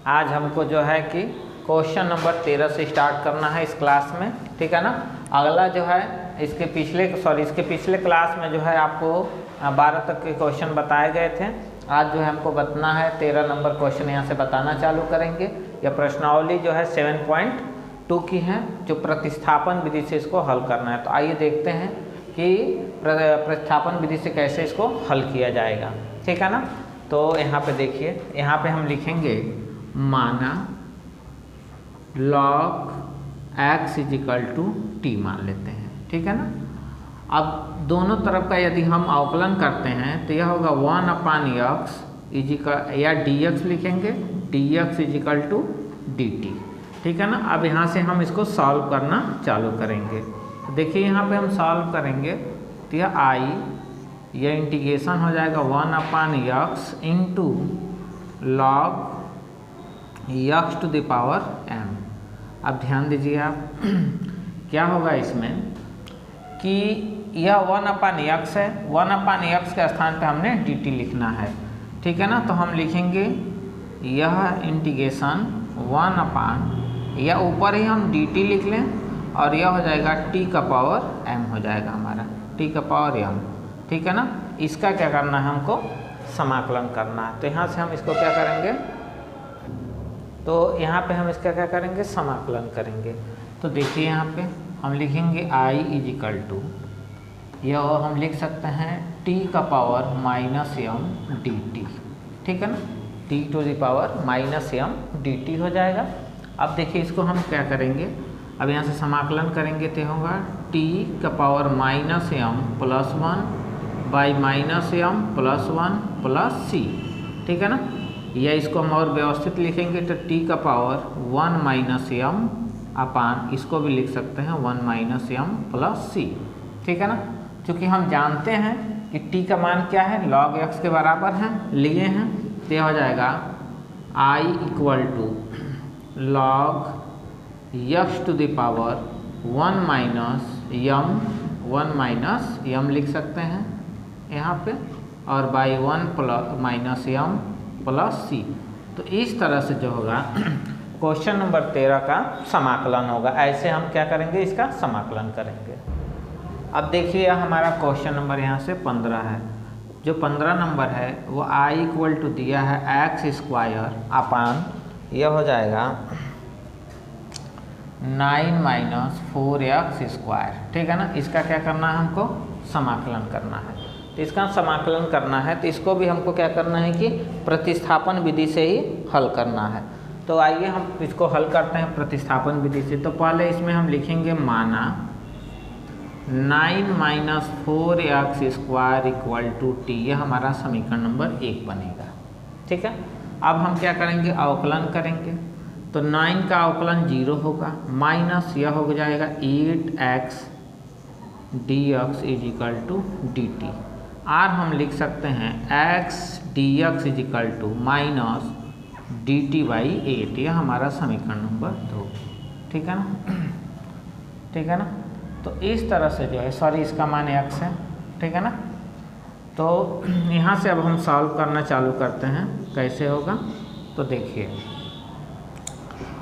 आज हमको जो है कि क्वेश्चन नंबर 13 से स्टार्ट करना है इस क्लास में, ठीक है ना। अगला जो है इसके पिछले क्लास में जो है आपको 12 तक के क्वेश्चन बताए गए थे। आज जो है हमको बताना है 13 नंबर क्वेश्चन यहाँ से बताना चालू करेंगे। यह प्रश्नावली जो है 7.2 की है, जो प्रतिस्थापन विधि से इसको हल करना है। तो आइए देखते हैं कि प्रतिस्थापन विधि से कैसे इसको हल किया जाएगा, ठीक है ना। तो यहाँ पे देखिए, यहाँ पे हम लिखेंगे माना log x = t मान लेते हैं, ठीक है ना। अब दोनों तरफ का यदि हम अवकलन करते हैं तो यह होगा 1/x या dx लिखेंगे, dx = dt, ठीक है ना। अब यहाँ से हम इसको सॉल्व करना चालू करेंगे। तो देखिए यहाँ पे हम सॉल्व करेंगे तो यह यह इंटीग्रेशन हो जाएगा 1/x इंटू log x⁻m। अब ध्यान दीजिए आप क्या होगा इसमें कि यह 1/x है, 1/x के स्थान पे हमने dt लिखना है, ठीक है ना। तो हम लिखेंगे यह इंटीग्रेशन 1/ या ऊपर ही हम dt लिख लें और यह हो जाएगा t⁻m हो जाएगा हमारा, t⁻m, ठीक है ना। इसका क्या करना है, हमको समाकलन करना है। तो यहाँ से हम इसको क्या करेंगे, तो यहाँ पे हम इसका क्या करेंगे, समाकलन करेंगे। तो देखिए यहाँ पे हम लिखेंगे I यह हम लिख सकते हैं t⁻m dt, ठीक है ना, t⁻m dt हो जाएगा। अब देखिए इसको हम क्या करेंगे, अब यहाँ से समाकलन करेंगे तो होगा t⁻m +1/-m+1 + c, ठीक है ना। या इसको हम और व्यवस्थित लिखेंगे तो t⁻1 - m इसको भी लिख सकते हैं 1 - m + c, ठीक है ना। क्योंकि हम जानते हैं कि t का मान क्या है, log x के बराबर है, लिए हैं। तो यह हो जाएगा I = log x⁻1 - m लिख सकते हैं यहाँ पे, और by 1 - m + c। तो इस तरह से जो होगा क्वेश्चन नंबर 13 का समाकलन होगा। ऐसे हम क्या करेंगे, इसका समाकलन करेंगे। अब देखिए हमारा क्वेश्चन नंबर यहाँ से 15 है। जो 15 नंबर है वो I = दिया है x², यह हो जाएगा 9 - 4x², ठीक है ना। इसका क्या करना है, हमको समाकलन करना है। तो इसका समाकलन करना है तो इसको भी हमको क्या करना है कि प्रतिस्थापन विधि से ही हल करना है। तो आइए हम इसको हल करते हैं प्रतिस्थापन विधि से। तो पहले इसमें हम लिखेंगे माना 9 - 4x² = t, यह हमारा समीकरण नंबर 1 बनेगा, ठीक है। अब हम क्या करेंगे, अवकलन करेंगे। तो 9 का अवकलन 0 होगा, माइनस यह हो जाएगा 8x dx = dt, और हम लिख सकते हैं x dx = -dt/8, यह हमारा समीकरण नंबर 2, ठीक है ना, ठीक है ना। तो इस तरह से जो है, इसका मान x है, ठीक है ना। तो यहाँ से अब हम सॉल्व करना चालू करते हैं, कैसे होगा। तो देखिए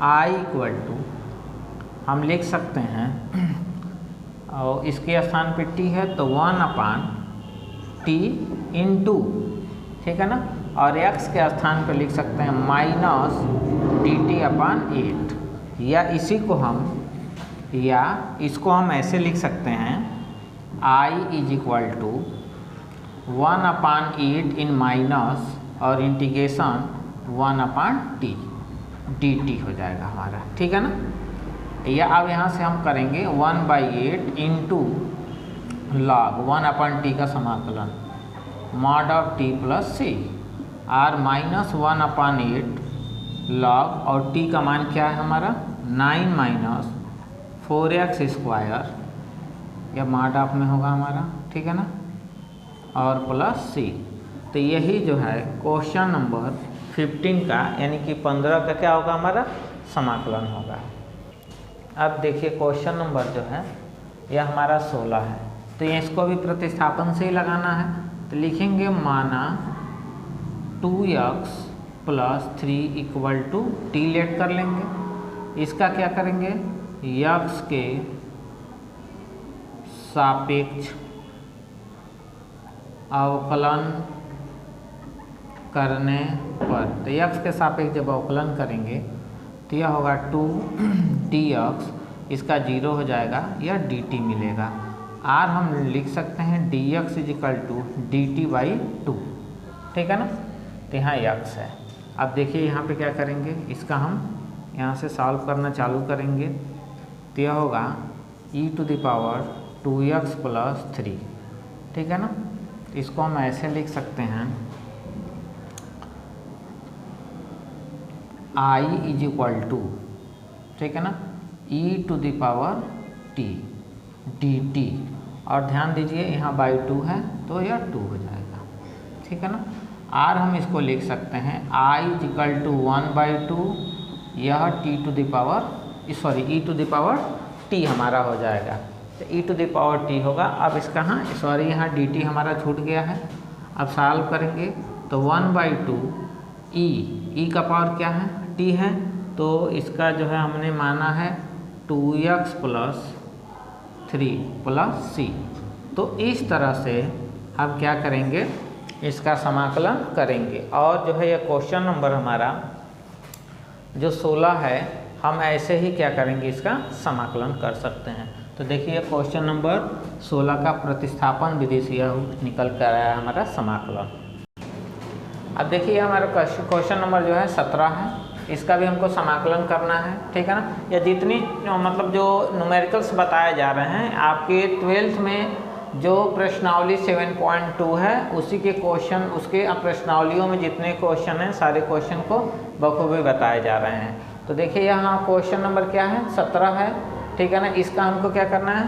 I = हम लिख सकते हैं, और इसके स्थान पे t है तो 1/t इंटू, ठीक है ना, और x के स्थान पे लिख सकते हैं -dt/8, या इसको हम ऐसे लिख सकते हैं I = 1/8 इन माइनस और इंटीग्रेशन 1/t dt हो जाएगा हमारा, ठीक है ना। या अब यहाँ से हम करेंगे 1/8 इंटू log 1/t का समाकलन mod(t + c) और -1/8 log, और t का मान क्या है हमारा 9 - 4x², यह mod(ऑफ) में होगा हमारा, ठीक है ना, और +c। तो यही जो है क्वेश्चन नंबर 15 का, यानी कि 15 का क्या होगा, हमारा समाकलन होगा। अब देखिए क्वेश्चन नंबर जो है यह हमारा 16 है। तो ये इसको भी प्रतिस्थापन से ही लगाना है। तो लिखेंगे माना 2x plus 3 equal to T let कर लेंगे। इसका क्या करेंगे, यक्स के सापेक्ष अवकलन करने पर, तो यक्स के सापेक्ष जब अवकलन करेंगे तो यह होगा 2 dx, इसका 0 हो जाएगा, यह dt मिलेगा। r हम लिख सकते हैं dx इजिकल टू dt/2, ठीक है ना। तो यहाँ x है। अब देखिए यहाँ पे क्या करेंगे, इसका हम यहाँ से सॉल्व करना चालू करेंगे तो यह होगा e⁻2x + 3, ठीक है ना। तो इसको हम ऐसे लिख सकते हैं I = ठीक है ना e⁻t dt, और ध्यान दीजिए यहाँ /2 है तो यह 2 हो जाएगा, ठीक है ना। r हम इसको लिख सकते हैं I = 1/2, यह e⁻t हमारा हो जाएगा। तो e⁻t होगा। अब इसका यहाँ dt हमारा छूट गया है। अब सॉल्व करेंगे तो 1/2 e का पावर क्या है, t है, तो इसका जो है हमने माना है 2x + 3 + c। तो इस तरह से हम क्या करेंगे, इसका समाकलन करेंगे। और जो है यह क्वेश्चन नंबर हमारा जो 16 है, हम ऐसे ही क्या करेंगे, इसका समाकलन कर सकते हैं। तो देखिए क्वेश्चन नंबर 16 का प्रतिस्थापन विधि से यह निकल कर आया हमारा समाकलन। अब देखिए हमारा क्वेश्चन नंबर जो है 17 है, इसका भी हमको समाकलन करना है, ठीक है ना। या जितनी मतलब जो न्यूमेरिकल्स बताए जा रहे हैं आपके 12th में जो प्रश्नावली 7.2 है उसी के क्वेश्चन, उसके प्रश्नावलियों में जितने क्वेश्चन हैं सारे क्वेश्चन को बखूबी बताए जा रहे हैं। तो देखिए यहाँ क्वेश्चन नंबर क्या है, 17 है, ठीक है ना। इसका हमको क्या करना है,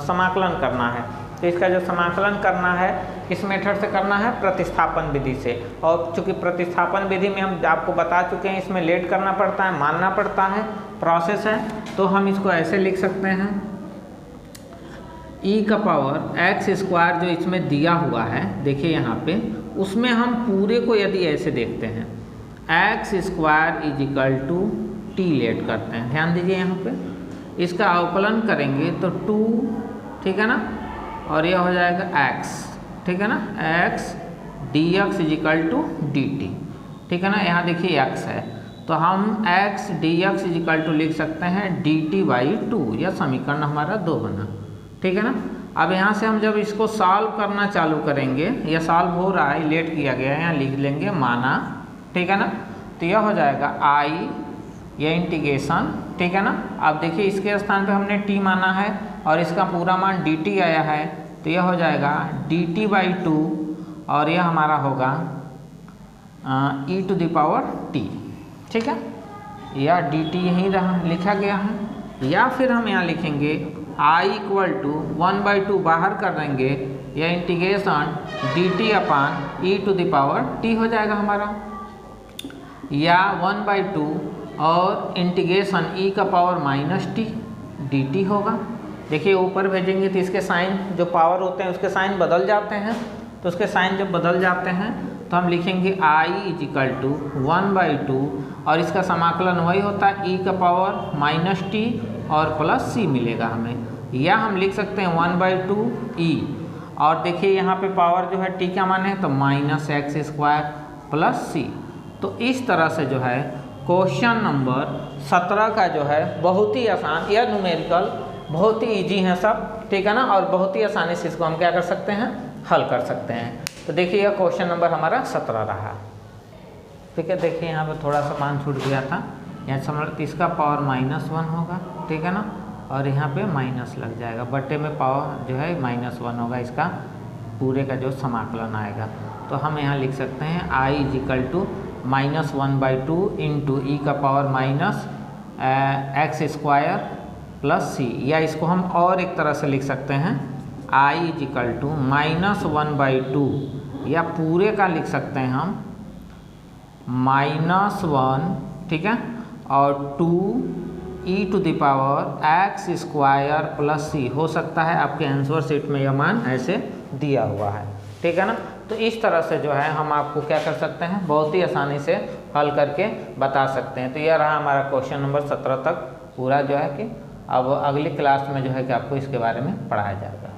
समाकलन करना है। तो इसका जो समाकलन करना है किस मेथड से करना है, प्रतिस्थापन विधि से। और चूँकि प्रतिस्थापन विधि में हम आपको बता चुके हैं इसमें लेट करना पड़ता है, मानना पड़ता है, प्रोसेस है। तो हम इसको ऐसे लिख सकते हैं e⁻x² जो इसमें दिया हुआ है, देखिए यहाँ पे, उसमें हम पूरे को यदि ऐसे देखते हैं x² = t लेट करते हैं, ध्यान दीजिए यहाँ पे, इसका अवकलन करेंगे तो 2, ठीक है ना, और यह हो जाएगा x, ठीक है ना, x dx = dt, ठीक है ना। यहाँ देखिए x है तो हम x dx = लिख सकते हैं dt/2, यह समीकरण हमारा 2 बना, ठीक है ना। अब यहाँ से हम जब इसको सॉल्व करना चालू करेंगे, यह सॉल्व हो रहा है, लेट किया गया है, यहाँ लिख लेंगे माना, ठीक है ना। तो यह हो जाएगा I, यह इंटीग्रेशन, ठीक है ना। अब देखिए इसके स्थान पे हमने t माना है और इसका पूरा मान dt आया है, तो यह हो जाएगा dt/2, और यह हमारा होगा e⁻t, ठीक है। या dt यहीं रहा लिखा गया है, या फिर हम यहाँ लिखेंगे I = 1/2 बाहर कर देंगे, यह इंटीग्रेशन dt/e⁻t हो जाएगा हमारा, या 1/2 और इंटीग्रेशन e⁻t dt होगा। देखिए ऊपर भेजेंगे तो इसके साइन जो पावर होते हैं उसके साइन बदल जाते हैं, तो उसके साइन जब बदल जाते हैं तो हम लिखेंगे I = 1/2, और इसका समाकलन वही होता है e⁻t और +c मिलेगा हमें, या हम लिख सकते हैं 1/2 e, और देखिए यहाँ पे पावर जो है t क्या माने है तो -x² + c। तो इस तरह से जो है क्वेश्चन नंबर 17 का जो है बहुत ही आसान, यह न्यूमेरिकल बहुत ही इजी है सब, ठीक है ना, और बहुत ही आसानी से इसको हम क्या कर सकते हैं, हल कर सकते हैं। तो देखिए यह क्वेश्चन नंबर हमारा 17 रहा, ठीक है। देखिए यहाँ पे थोड़ा सा मान छूट गया था, यहाँ समझ, इसका पावर -1 होगा, ठीक है ना, और यहाँ पे माइनस लग जाएगा, बटे में पावर जो है -1 होगा, इसका पूरे का जो समाकलन आएगा। तो हम यहाँ लिख सकते हैं I = -1/2 × -x² + c, या इसको हम और एक तरह से लिख सकते हैं I = -1/2, या पूरे का लिख सकते हैं हम -1, ठीक है, और 2e⁻x² + c हो सकता है, आपके आंसर शीट में यह मान ऐसे दिया हुआ है, ठीक है ना। तो इस तरह से जो है हम आपको क्या कर सकते हैं, बहुत ही आसानी से हल करके बता सकते हैं। तो यह रहा हमारा क्वेश्चन नंबर 17 तक पूरा जो है कि अब अगली क्लास में जो है कि आपको इसके बारे में पढ़ाया जाएगा।